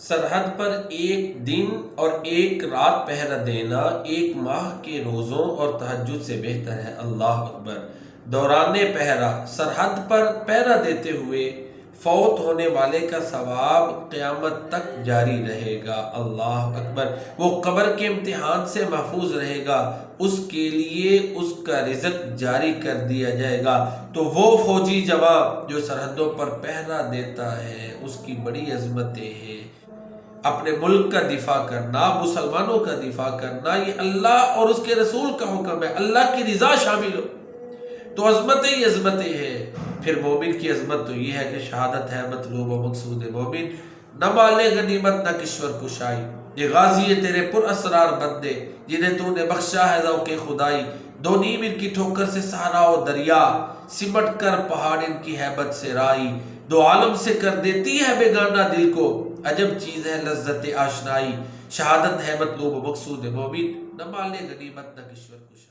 سرحد پر ایک دن اور ایک رات پہرا دینا ایک ماہ کے روزوں اور تہجد سے بہتر ہے۔ اللہ اکبر۔ دوران پہرا سرحد پر پہرا دیتے ہوئے فوت ہونے والے کا ثواب قیامت تک جاری رہے گا۔ اللہ اکبر۔ وہ قبر کے امتحان سے محفوظ رہے گا، اس کے لیے اس کا رزق جاری کر دیا جائے گا۔ تو وہ فوجی جوان جو سرحدوں پر پہرا دیتا ہے، اس کی بڑی عظمتیں ہیں۔ اپنے ملک کا دفاع کرنا، مسلمانوں کا دفاع کرنا، یہ اللہ اور اس کے رسول کا حکم ہے۔ اللہ کی رضا شامل ہو تو عظمتیں ہی عظمتیں ہیں۔ پھر مومن کی عظمت تو یہ ہے کہ شہادت ہے مطلوب و مقصود مومن، نہ مال غنیمت نہ کشور کشائی۔ یہ غازی ہے تیرے پر اسرار بندے، جنہیں تو نے بخشا ہے ذوق خدائی۔ دو نیم ان کی ٹھوکر سے صحرا و دریا، سمٹ کر پہاڑ ان کی ہیبت سے رائی۔ دو عالم سے کر دیتی ہے بیگانہ دل کو، عجب چیز ہے لذت آشنائی۔ شہادت ہے مطلوب و مقصود مومن، نہ مال غنیمت نہ کشور کشائی۔